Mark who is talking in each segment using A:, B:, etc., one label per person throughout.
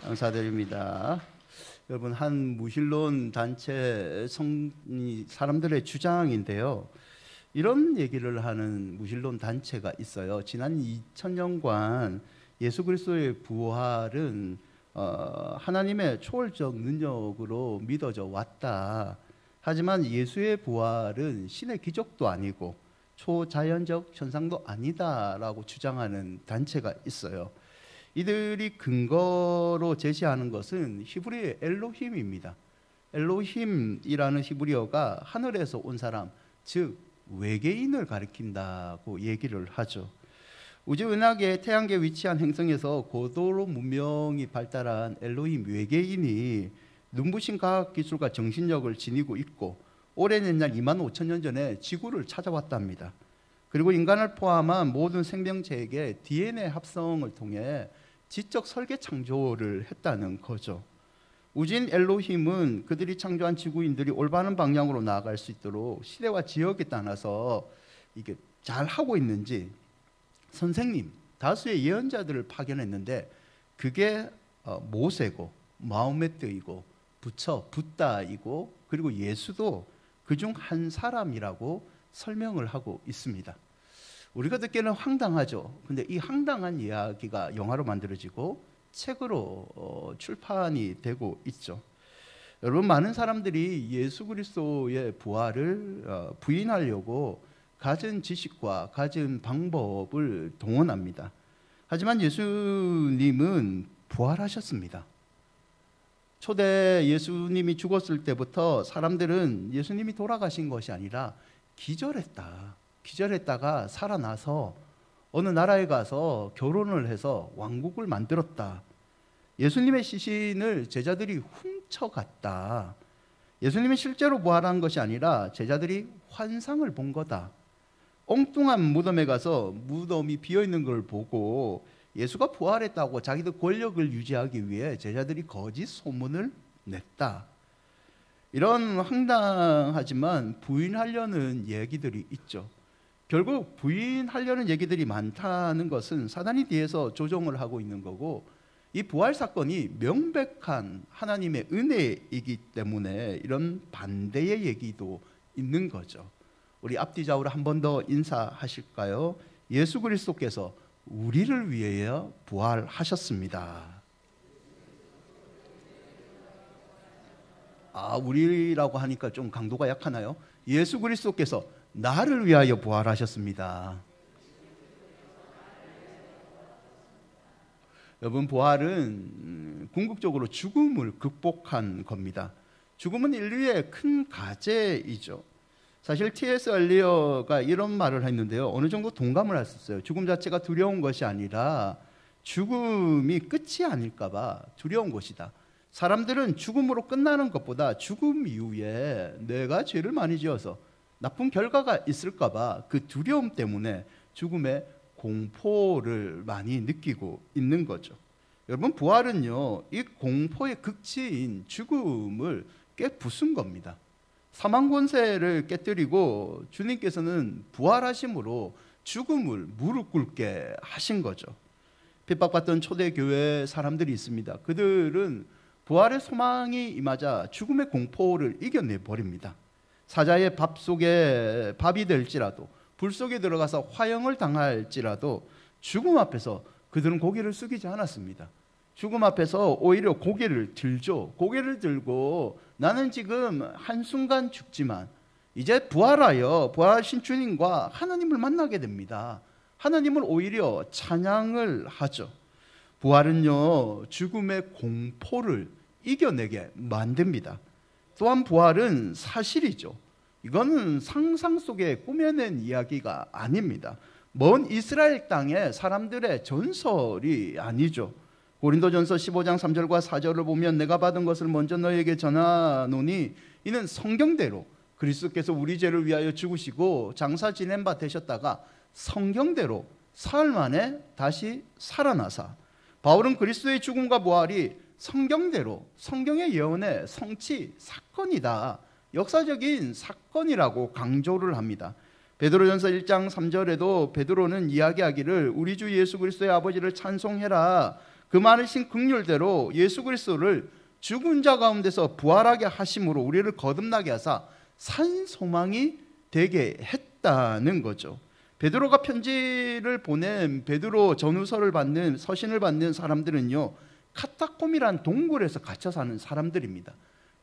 A: 감사드립니다. 여러분, 한 무신론 단체 사람들의 주장인데요. 이런 얘기를 하는 무신론 단체가 있어요. 지난 2000년간 예수 그리스도의 부활은 하나님의 초월적 능력으로 믿어져 왔다. 하지만 예수의 부활은 신의 기적도 아니고 초자연적 현상도 아니다라고 주장하는 단체가 있어요. 이들이 근거로 제시하는 것은 히브리어의 엘로힘입니다. 엘로힘이라는 히브리어가 하늘에서 온 사람, 즉 외계인을 가리킨다고 얘기를 하죠. 우주은하계 태양계에 위치한 행성에서 고도로 문명이 발달한 엘로힘 외계인이 눈부신 과학기술과 정신력을 지니고 있고 오랜 옛날 25,000년 전에 지구를 찾아왔답니다. 그리고 인간을 포함한 모든 생명체에게 DNA 합성을 통해 지적 설계 창조를 했다는 거죠. 우주인 엘로힘은 그들이 창조한 지구인들이 올바른 방향으로 나아갈 수 있도록 시대와 지역에 따라서 이게 잘 하고 있는지 선생님, 다수의 예언자들을 파견했는데 그게 모세고 마호메트이고 부처, 붓다이고 그리고 예수도 그중 한 사람이라고 설명을 하고 있습니다. 우리가 듣기에는 황당하죠. 근데 이 황당한 이야기가 영화로 만들어지고 책으로 출판이 되고 있죠. 여러분, 많은 사람들이 예수 그리스도의 부활을 부인하려고 가진 지식과 가진 방법을 동원합니다. 하지만 예수님은 부활하셨습니다. 초대 예수님이 죽었을 때부터 사람들은 예수님이 돌아가신 것이 아니라 기절했다가 살아나서 어느 나라에 가서 결혼을 해서 왕국을 만들었다. 예수님의 시신을 제자들이 훔쳐갔다. 예수님이 실제로 부활한 것이 아니라 제자들이 환상을 본 거다. 엉뚱한 무덤에 가서 무덤이 비어있는 걸 보고 예수가 부활했다고 자기들 권력을 유지하기 위해 제자들이 거짓 소문을 냈다. 이런 황당하지만 부인하려는 얘기들이 있죠. 결국 부인하려는 얘기들이 많다는 것은 사단이 뒤에서 조종을 하고 있는 거고, 이 부활 사건이 명백한 하나님의 은혜이기 때문에 이런 반대의 얘기도 있는 거죠. 우리 앞뒤 좌우로 한 번 더 인사하실까요? 예수 그리스도께서 우리를 위하여 부활하셨습니다. 우리라고 하니까 좀 강도가 약하나요? 예수 그리스도께서 나를 위하여 부활하셨습니다. 여러분, 부활은 궁극적으로 죽음을 극복한 겁니다. 죽음은 인류의 큰 과제이죠. 사실 T.S. 엘리어가 이런 말을 했는데요, 어느 정도 동감을 할 수 있어요. 죽음 자체가 두려운 것이 아니라 죽음이 끝이 아닐까 봐 두려운 것이다. 사람들은 죽음으로 끝나는 것보다 죽음 이후에 내가 죄를 많이 지어서 나쁜 결과가 있을까 봐 그 두려움 때문에 죽음의 공포를 많이 느끼고 있는 거죠. 여러분, 부활은요, 이 공포의 극치인 죽음을 깨부순 겁니다. 사망 권세를 깨뜨리고 주님께서는 부활하심으로 죽음을 무릎 꿇게 하신 거죠. 핍박받던 초대교회 사람들이 있습니다. 그들은 부활의 소망이 임하자 죽음의 공포를 이겨내버립니다. 사자의 밥 속에 밥이 될지라도, 불 속에 들어가서 화형을 당할지라도 죽음 앞에서 그들은 고개를 숙이지 않았습니다. 죽음 앞에서 오히려 고개를 들죠. 고개를 들고 나는 지금 한순간 죽지만 이제 부활하여 부활하신 주님과 하나님을 만나게 됩니다. 하나님을 오히려 찬양을 하죠. 부활은요, 죽음의 공포를 이겨내게 만듭니다. 또한 부활은 사실이죠. 이거는 상상 속에 꾸며낸 이야기가 아닙니다. 먼 이스라엘 땅의 사람들의 전설이 아니죠. 고린도전서 15장 3절과 4절을 보면 내가 받은 것을 먼저 너희에게 전하노니 이는 성경대로 그리스도께서 우리 죄를 위하여 죽으시고 장사 지낸 바 되셨다가 성경대로 사흘 만에 다시 살아나사. 바울은 그리스도의 죽음과 부활이 성경대로 성경의 예언의 성취 사건이다, 역사적인 사건이라고 강조를 합니다. 베드로전서 1장 3절에도 베드로는 이야기하기를 우리 주 예수 그리스도의 아버지를 찬송해라. 그 많으신 긍휼대로 예수 그리스도를 죽은 자 가운데서 부활하게 하심으로 우리를 거듭나게 하사 산 소망이 되게 했다는 거죠. 베드로가 편지를 보낸 베드로 전후서를 받는 서신을 받는 사람들은요, 카타콤이란 동굴에서 갇혀 사는 사람들입니다.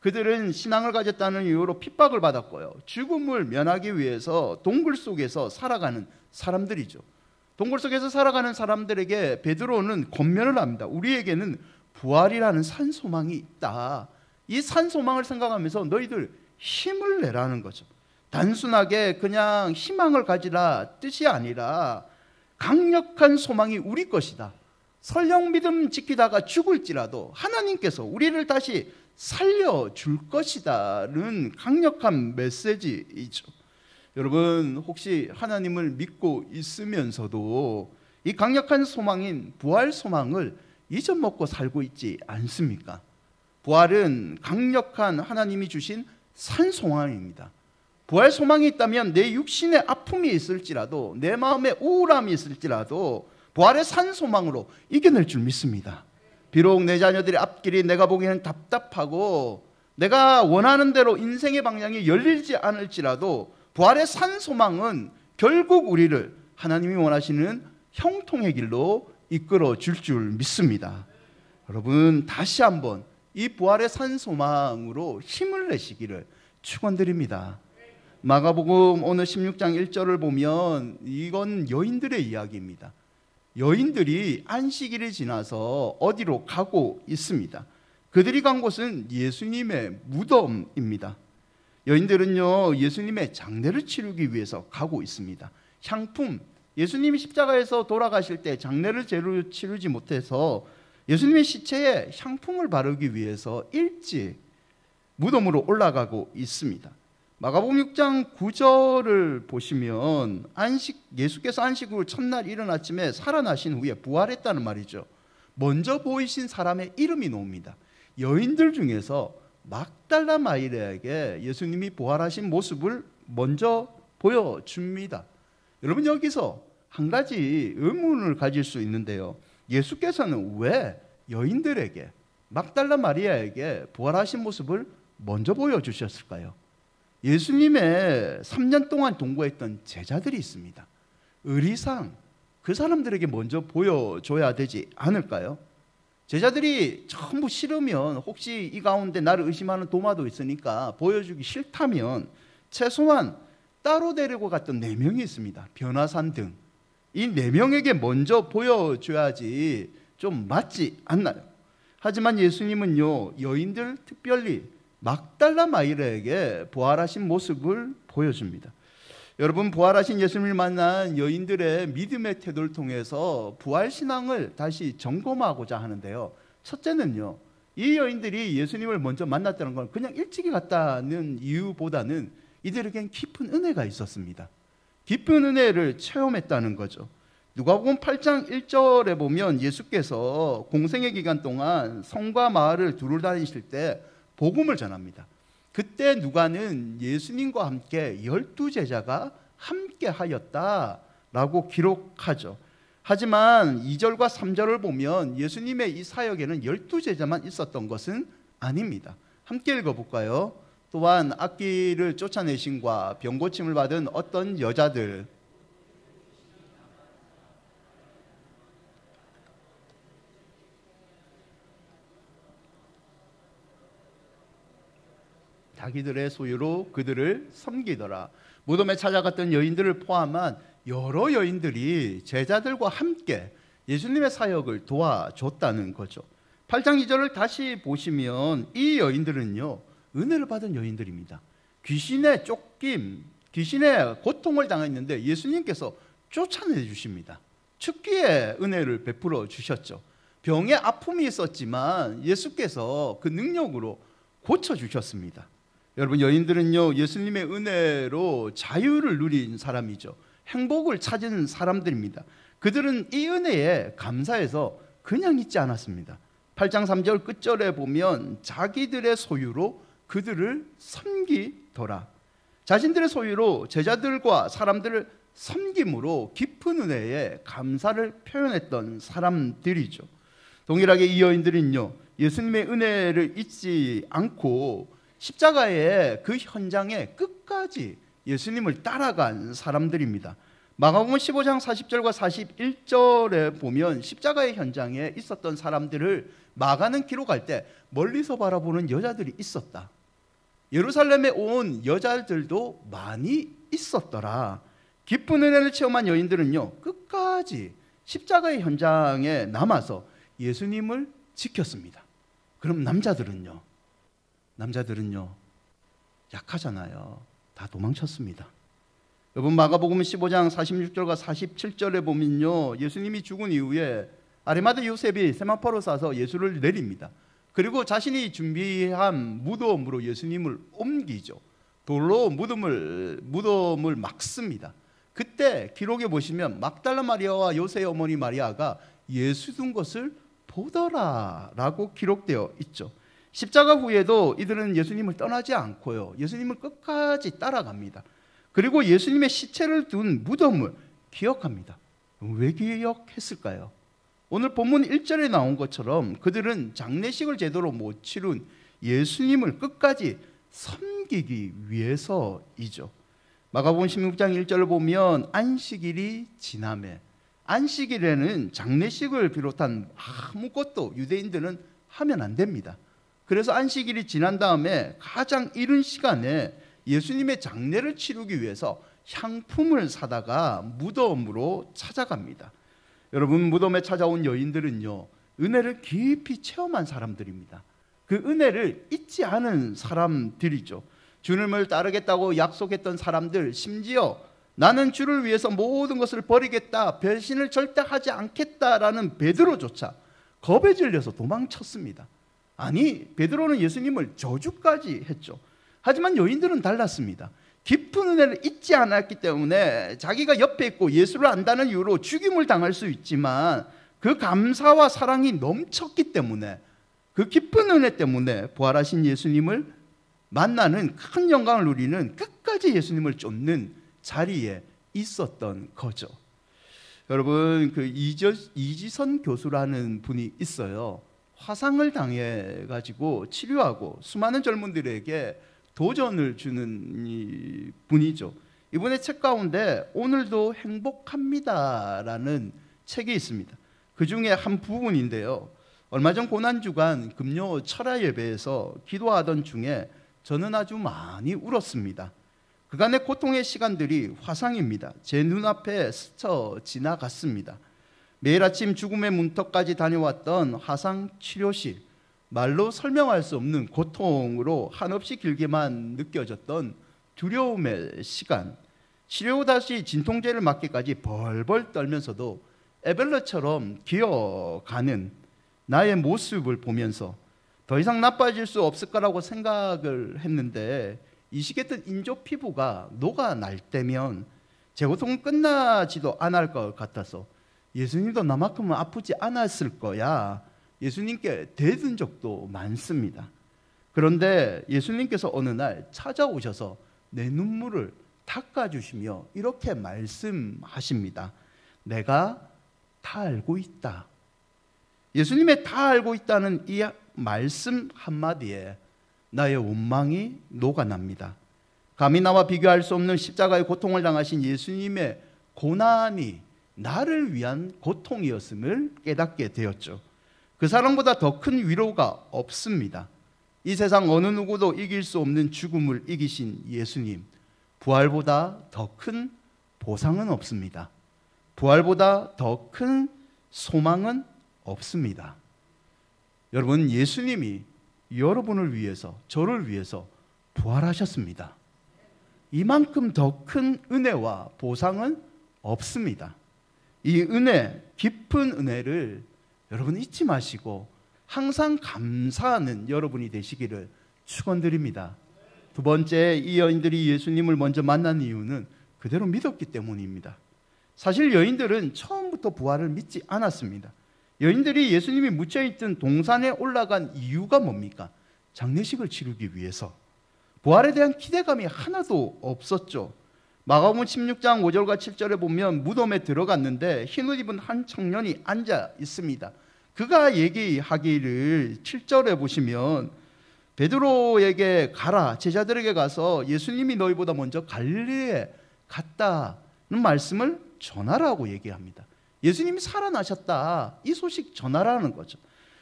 A: 그들은 신앙을 가졌다는 이유로 핍박을 받았고요, 죽음을 면하기 위해서 동굴 속에서 살아가는 사람들이죠. 동굴 속에서 살아가는 사람들에게 베드로는 권면을 합니다. 우리에게는 부활이라는 산소망이 있다. 이 산소망을 생각하면서 너희들 힘을 내라는 거죠. 단순하게 그냥 희망을 가지라 뜻이 아니라 강력한 소망이 우리 것이다. 설령 믿음 지키다가 죽을지라도 하나님께서 우리를 다시 살려줄 것이다는 강력한 메시지이죠. 여러분, 혹시 하나님을 믿고 있으면서도 이 강력한 소망인 부활 소망을 잊어먹고 살고 있지 않습니까? 부활은 강력한 하나님이 주신 산소망입니다. 부활 소망이 있다면 내 육신에 아픔이 있을지라도, 내 마음에 우울함이 있을지라도 부활의 산소망으로 이겨낼 줄 믿습니다. 비록 내 자녀들의 앞길이 내가 보기에는 답답하고 내가 원하는 대로 인생의 방향이 열리지 않을지라도 부활의 산소망은 결국 우리를 하나님이 원하시는 형통의 길로 이끌어 줄 믿습니다. 여러분, 다시 한번 이 부활의 산소망으로 힘을 내시기를 축원드립니다. 마가복음 오늘 16장 1절을 보면 이건 여인들의 이야기입니다. 여인들이 안식일이 지나서 어디로 가고 있습니다. 그들이 간 곳은 예수님의 무덤입니다. 여인들은요, 예수님의 장례를 치르기 위해서 가고 있습니다. 향품, 예수님이 십자가에서 돌아가실 때 장례를 제대로 치르지 못해서 예수님의 시체에 향품을 바르기 위해서 일찍 무덤으로 올라가고 있습니다. 마가복음 6장 9절을 보시면 예수께서 안식 후 첫날 이른 아침에 살아나신 후에 부활했다는 말이죠. 먼저 보이신 사람의 이름이 나옵니다. 여인들 중에서 막달라 마리아에게 예수님이 부활하신 모습을 먼저 보여줍니다. 여러분, 여기서 한 가지 의문을 가질 수 있는데요, 예수께서는 왜 여인들에게, 막달라 마리아에게 부활하신 모습을 먼저 보여주셨을까요? 예수님의 3년 동안 동거했던 제자들이 있습니다. 의리상 그 사람들에게 먼저 보여줘야 되지 않을까요? 제자들이 전부 싫으면, 혹시 이 가운데 나를 의심하는 도마도 있으니까 보여주기 싫다면 최소한 따로 데리고 갔던 4명이 있습니다. 변화산 등. 이 4명에게 먼저 보여줘야지 좀 맞지 않나요? 하지만 예수님은요, 여인들, 특별히 막달라 마리아에게 부활하신 모습을 보여줍니다. 여러분, 부활하신 예수님을 만난 여인들의 믿음의 태도를 통해서 부활신앙을 다시 점검하고자 하는데요, 첫째는요, 이 여인들이 예수님을 먼저 만났다는 건 그냥 일찍이 갔다는 이유보다는 이들에겐 깊은 은혜가 있었습니다. 깊은 은혜를 체험했다는 거죠. 누가복음 8장 1절에 보면 예수께서 공생의 기간 동안 성과 마을을 두루 다니실 때 복음을 전합니다. 그때 누가는 예수님과 함께 12제자가 함께 하였다라고 기록하죠. 하지만 2절과 3절을 보면 예수님의 이 사역에는 12제자만 있었던 것은 아닙니다. 함께 읽어볼까요? 또한 악귀를 쫓아내심과 병고침을 받은 어떤 여자들, 자기들의 소유로 그들을 섬기더라. 무덤에 찾아갔던 여인들을 포함한 여러 여인들이 제자들과 함께 예수님의 사역을 도와줬다는 거죠. 8장 2절을 다시 보시면 이 여인들은요, 은혜를 받은 여인들입니다. 귀신의 쫓김, 귀신의 고통을 당했는데 예수님께서 쫓아내 주십니다. 축기의 은혜를 베풀어 주셨죠. 병에 아픔이 있었지만 예수께서 그 능력으로 고쳐주셨습니다. 여러분, 여인들은요, 예수님의 은혜로 자유를 누린 사람이죠. 행복을 찾은 사람들입니다. 그들은 이 은혜에 감사해서 그냥 있지 않았습니다. 8장 3절 끝절에 보면 자기들의 소유로 그들을 섬기더라. 자신들의 소유로 제자들과 사람들을 섬김으로 깊은 은혜에 감사를 표현했던 사람들이죠. 동일하게 이 여인들은요, 예수님의 은혜를 잊지 않고 십자가의 그 현장에 끝까지 예수님을 따라간 사람들입니다. 마가복음 15장 40절과 41절에 보면 십자가의 현장에 있었던 사람들을 마가는 기록할 때 멀리서 바라보는 여자들이 있었다. 예루살렘에 온 여자들도 많이 있었더라. 기쁜 은혜를 체험한 여인들은요, 끝까지 십자가의 현장에 남아서 예수님을 지켰습니다. 그럼 남자들은요 약하잖아요. 다 도망쳤습니다. 여러분, 마가복음 15장 46절과 47절에 보면요, 예수님이 죽은 이후에 아리마대 요셉이 세마포로 싸서 예수를 내립니다. 그리고 자신이 준비한 무덤으로 예수님을 옮기죠. 돌로 무덤을 막습니다. 그때 기록에 보시면 막달라 마리아와 요새의 어머니 마리아가 예수 둔 것을 보더라라고 기록되어 있죠. 십자가 후에도 이들은 예수님을 떠나지 않고요, 예수님을 끝까지 따라갑니다. 그리고 예수님의 시체를 둔 무덤을 기억합니다. 왜 기억했을까요? 오늘 본문 1절에 나온 것처럼 그들은 장례식을 제대로 못 치룬 예수님을 끝까지 섬기기 위해서이죠. 마가복음 16장 1절을 보면 안식일이 지나매, 안식일에는 장례식을 비롯한 아무것도 유대인들은 하면 안 됩니다. 그래서 안식일이 지난 다음에 가장 이른 시간에 예수님의 장례를 치르기 위해서 향품을 사다가 무덤으로 찾아갑니다. 여러분, 무덤에 찾아온 여인들은요, 은혜를 깊이 체험한 사람들입니다. 그 은혜를 잊지 않은 사람들이죠. 주님을 따르겠다고 약속했던 사람들, 심지어 나는 주를 위해서 모든 것을 버리겠다, 배신을 절대 하지 않겠다라는 베드로조차 겁에 질려서 도망쳤습니다. 아니, 베드로는 예수님을 저주까지 했죠. 하지만 여인들은 달랐습니다. 깊은 은혜를 잊지 않았기 때문에 자기가 옆에 있고 예수를 안다는 이유로 죽임을 당할 수 있지만 그 감사와 사랑이 넘쳤기 때문에, 그 깊은 은혜 때문에 부활하신 예수님을 만나는 큰 영광을 누리는, 끝까지 예수님을 쫓는 자리에 있었던 거죠. 여러분, 그 이지선 교수라는 분이 있어요. 화상을 당해 가지고 치료하고 수많은 젊은들에게 도전을 주는 이 분이죠. 이분의 책 가운데 오늘도 행복합니다라는 책이 있습니다. 그 중에 한 부분인데요, 얼마 전 고난주간 금요 철야 예배에서 기도하던 중에 저는 아주 많이 울었습니다. 그간의 고통의 시간들이 화상입니다. 제 눈앞에 스쳐 지나갔습니다. 매일 아침 죽음의 문턱까지 다녀왔던 화상 치료실, 말로 설명할 수 없는 고통으로 한없이 길게만 느껴졌던 두려움의 시간, 치료 후 다시 진통제를 맞기까지 벌벌 떨면서도 에벨러처럼 기어가는 나의 모습을 보면서 더 이상 나빠질 수 없을 거라고 생각을 했는데, 이 시기했던 인조 피부가 녹아날 때면 제 고통은 끝나지도 않을 것 같아서 예수님도 나만큼은 아프지 않았을 거야, 예수님께 대든 적도 많습니다. 그런데 예수님께서 어느 날 찾아오셔서 내 눈물을 닦아주시며 이렇게 말씀하십니다. 내가 다 알고 있다. 예수님의 다 알고 있다는 이 말씀 한마디에 나의 원망이 녹아납니다. 감히 나와 비교할 수 없는 십자가의 고통을 당하신 예수님의 고난이 나를 위한 고통이었음을 깨닫게 되었죠. 그 사랑보다 더 큰 위로가 없습니다. 이 세상 어느 누구도 이길 수 없는 죽음을 이기신 예수님, 부활보다 더 큰 보상은 없습니다. 부활보다 더 큰 소망은 없습니다. 여러분, 예수님이 여러분을 위해서, 저를 위해서 부활하셨습니다. 이만큼 더 큰 은혜와 보상은 없습니다. 이 은혜, 깊은 은혜를 여러분 잊지 마시고 항상 감사하는 여러분이 되시기를 축원드립니다. 두 번째, 이 여인들이 예수님을 먼저 만난 이유는 그대로 믿었기 때문입니다. 사실 여인들은 처음부터 부활을 믿지 않았습니다. 여인들이 예수님이 묻혀있던 동산에 올라간 이유가 뭡니까? 장례식을 치르기 위해서. 부활에 대한 기대감이 하나도 없었죠. 마가복음 16장 5절과 7절에 보면 무덤에 들어갔는데 흰옷 입은 한 청년이 앉아 있습니다. 그가 얘기하기를 7절에 보시면 베드로에게 가라, 제자들에게 가서 예수님이 너희보다 먼저 갈릴리에 갔다는 말씀을 전하라고 얘기합니다. 예수님이 살아나셨다, 이 소식 전하라는 거죠.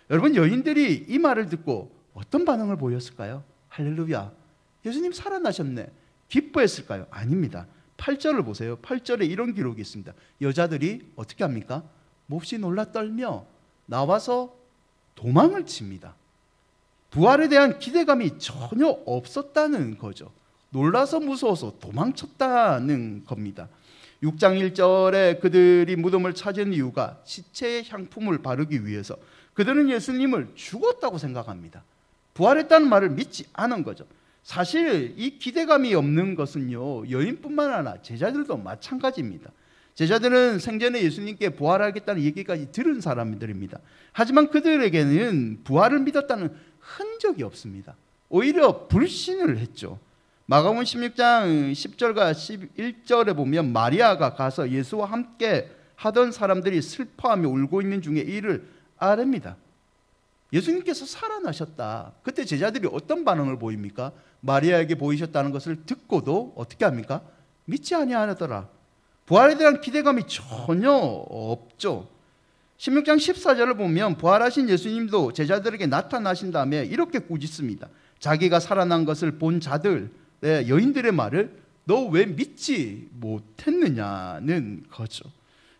A: 여러분, 여인들이 이 말을 듣고 어떤 반응을 보였을까요? 할렐루야, 예수님 살아나셨네, 기뻐했을까요? 아닙니다. 8절을 보세요. 8절에 이런 기록이 있습니다. 여자들이 어떻게 합니까? 몹시 놀라 떨며 나와서 도망을 칩니다. 부활에 대한 기대감이 전혀 없었다는 거죠. 놀라서 무서워서 도망쳤다는 겁니다. 6장 1절에 그들이 무덤을 찾은 이유가 시체의 향품을 바르기 위해서, 그들은 예수님을 죽었다고 생각합니다. 부활했다는 말을 믿지 않은 거죠. 사실 이 기대감이 없는 것은요, 여인뿐만 아니라 제자들도 마찬가지입니다. 제자들은 생전에 예수님께 부활하겠다는 얘기까지 들은 사람들입니다. 하지만 그들에게는 부활을 믿었다는 흔적이 없습니다. 오히려 불신을 했죠. 마가복음 16장 10절과 11절에 보면 마리아가 가서 예수와 함께 하던 사람들이 슬퍼하며 울고 있는 중에 이를 아릅니다. 예수님께서 살아나셨다. 그때 제자들이 어떤 반응을 보입니까? 마리아에게 보이셨다는 것을 듣고도 어떻게 합니까? 믿지 아니하더라. 부활에 대한 기대감이 전혀 없죠. 16장 14절을 보면 부활하신 예수님도 제자들에게 나타나신 다음에 이렇게 꾸짖습니다. 자기가 살아난 것을 본 자들, 여인들의 말을 너 왜 믿지 못했느냐는 거죠.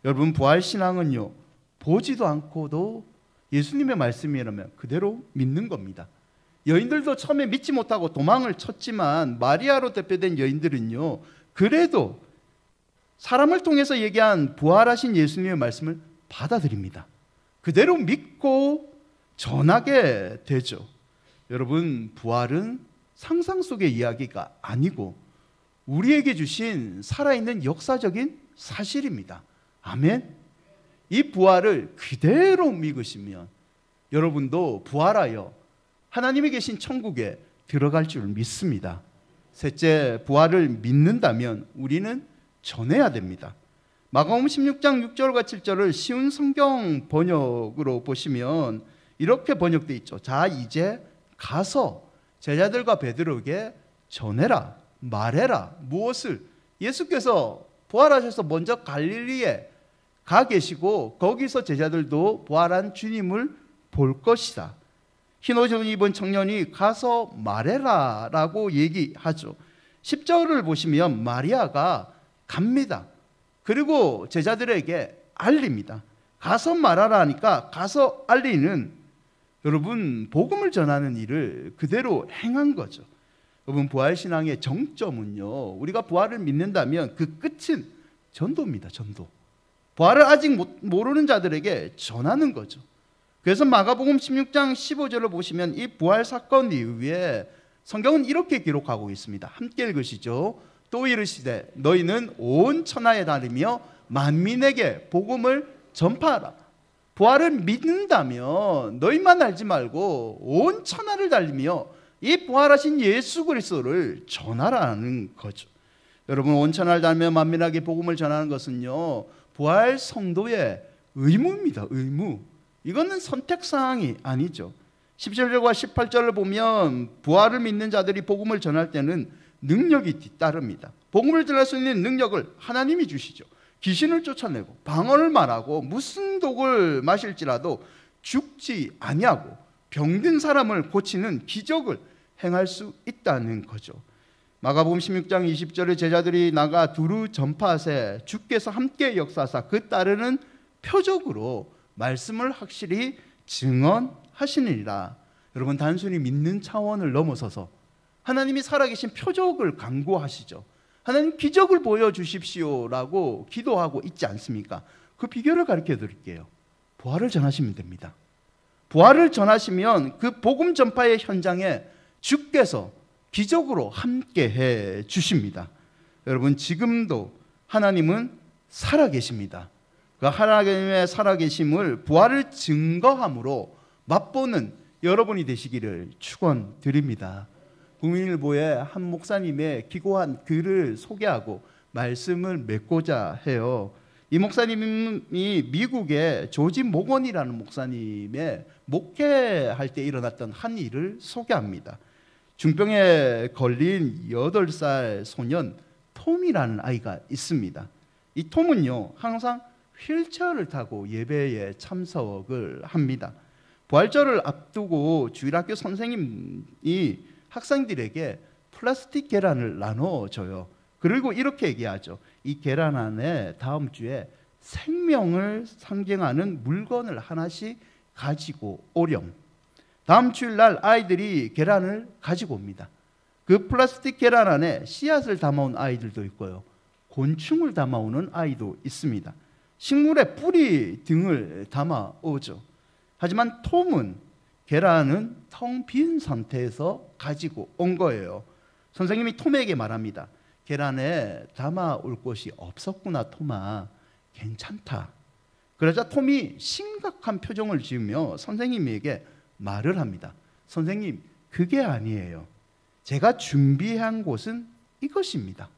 A: 여러분, 부활신앙은요, 보지도 않고도 예수님의 말씀이라면 그대로 믿는 겁니다. 여인들도 처음에 믿지 못하고 도망을 쳤지만 마리아로 대표된 여인들은요, 그래도 사람을 통해서 얘기한 부활하신 예수님의 말씀을 받아들입니다. 그대로 믿고 전하게 되죠. 여러분, 부활은 상상 속의 이야기가 아니고 우리에게 주신 살아있는 역사적인 사실입니다. 아멘. 이 부활을 그대로 믿으시면 여러분도 부활하여 하나님이 계신 천국에 들어갈 줄 믿습니다. 셋째, 부활을 믿는다면 우리는 전해야 됩니다. 마가복음 16장 6절과 7절을 쉬운 성경 번역으로 보시면 이렇게 번역되어 있죠. 자, 이제 가서 제자들과 베드로에게 전해라, 말해라. 무엇을? 예수께서 부활하셔서 먼저 갈릴리에 가 계시고 거기서 제자들도 부활한 주님을 볼 것이다. 흰 옷을 입은 청년이 가서 말해라 라고 얘기하죠. 10절을 보시면 마리아가 갑니다. 그리고 제자들에게 알립니다. 가서 말하라 하니까 가서 알리는, 여러분, 복음을 전하는 일을 그대로 행한 거죠. 여러분, 부활신앙의 정점은요, 우리가 부활을 믿는다면 그 끝은 전도입니다. 전도. 부활을 아직 모르는 자들에게 전하는 거죠. 그래서 마가복음 16장 15절을 보시면 이 부활 사건 이후에 성경은 이렇게 기록하고 있습니다. 함께 읽으시죠. 또 이르시되 너희는 온 천하에 다니며 만민에게 복음을 전파하라. 부활을 믿는다면 너희만 알지 말고 온 천하를 달리며 이 부활하신 예수 그리스도를 전하라는 거죠. 여러분, 온 천하를 달리며 만민에게 복음을 전하는 것은요, 부활 성도의 의무입니다. 의무. 이거는 선택사항이 아니죠. 17절과 18절을 보면 부활을 믿는 자들이 복음을 전할 때는 능력이 뒤따릅니다. 복음을 전할 수 있는 능력을 하나님이 주시죠. 귀신을 쫓아내고 방언을 말하고 무슨 독을 마실지라도 죽지 아니하고 병든 사람을 고치는 기적을 행할 수 있다는 거죠. 마가복음 16장 20절에 제자들이 나가 두루 전파하세 주께서 함께 역사하사 그 따르는 표적으로 말씀을 확실히 증언하시니라. 여러분, 단순히 믿는 차원을 넘어서서 하나님이 살아계신 표적을 강구하시죠. 하나님 기적을 보여주십시오라고 기도하고 있지 않습니까? 그 비결을 가르쳐 드릴게요. 부활을 전하시면 됩니다. 부활을 전하시면 그 복음 전파의 현장에 주께서 기적으로 함께해 주십니다. 여러분, 지금도 하나님은 살아계십니다. 그 하나님의 살아계심을 부활을 증거함으로 맛보는 여러분이 되시기를 축원드립니다. 국민일보의 한 목사님의 기고한 글을 소개하고 말씀을 맺고자 해요. 이 목사님이 미국의 조지 모건이라는 목사님의 목회할 때 일어났던 한 일을 소개합니다. 중병에 걸린 8살 소년 톰이라는 아이가 있습니다. 이 톰은요, 항상 휠체어를 타고 예배에 참석을 합니다. 부활절을 앞두고 주일학교 선생님이 학생들에게 플라스틱 계란을 나눠줘요. 그리고 이렇게 얘기하죠. 이 계란 안에 다음 주에 생명을 상징하는 물건을 하나씩 가지고 오렴. 다음 주일날 아이들이 계란을 가지고 옵니다. 그 플라스틱 계란 안에 씨앗을 담아온 아이들도 있고요, 곤충을 담아오는 아이도 있습니다. 식물의 뿌리 등을 담아오죠. 하지만 톰은 계란은 텅 빈 상태에서 가지고 온 거예요. 선생님이 톰에게 말합니다. 계란에 담아올 것이 없었구나, 톰아. 괜찮다. 그러자 톰이 심각한 표정을 지으며 선생님에게 말을 합니다. 선생님, 그게 아니에요. 제가 준비한 곳은 이것입니다.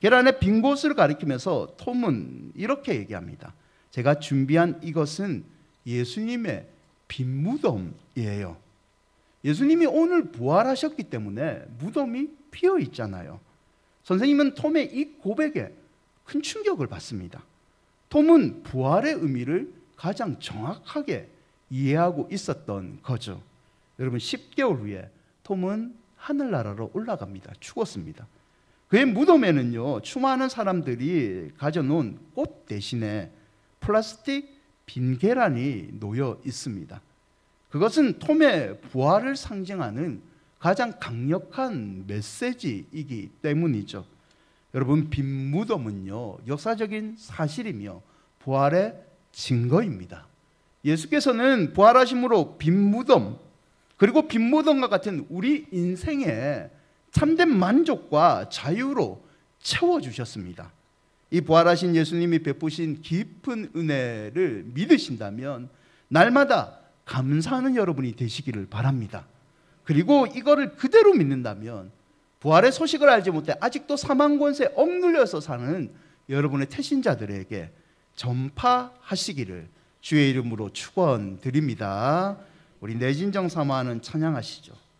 A: 계란의 빈 곳을 가리키면서 톰은 이렇게 얘기합니다. 제가 준비한 이것은 예수님의 빈 무덤이에요. 예수님이 오늘 부활하셨기 때문에 무덤이 비어 있잖아요. 선생님은 톰의 이 고백에 큰 충격을 받습니다. 톰은 부활의 의미를 가장 정확하게 이해하고 있었던 거죠. 여러분, 10개월 후에 톰은 하늘나라로 올라갑니다. 죽었습니다. 그의 무덤에는요, 수많은 사람들이 가져놓은 꽃 대신에 플라스틱 빈 계란이 놓여 있습니다. 그것은 톰의 부활을 상징하는 가장 강력한 메시지이기 때문이죠. 여러분, 빈 무덤은요, 역사적인 사실이며 부활의 증거입니다. 예수께서는 부활하심으로 빈 무덤, 그리고 빈 무덤과 같은 우리 인생에 참된 만족과 자유로 채워주셨습니다. 이 부활하신 예수님이 베푸신 깊은 은혜를 믿으신다면 날마다 감사하는 여러분이 되시기를 바랍니다. 그리고 이거를 그대로 믿는다면 부활의 소식을 알지 못해 아직도 사망 권세에 억눌려서 사는 여러분의 태신자들에게 전파하시기를 주의 이름으로 축원드립니다. 우리 내진정 사모하는 찬양하시죠.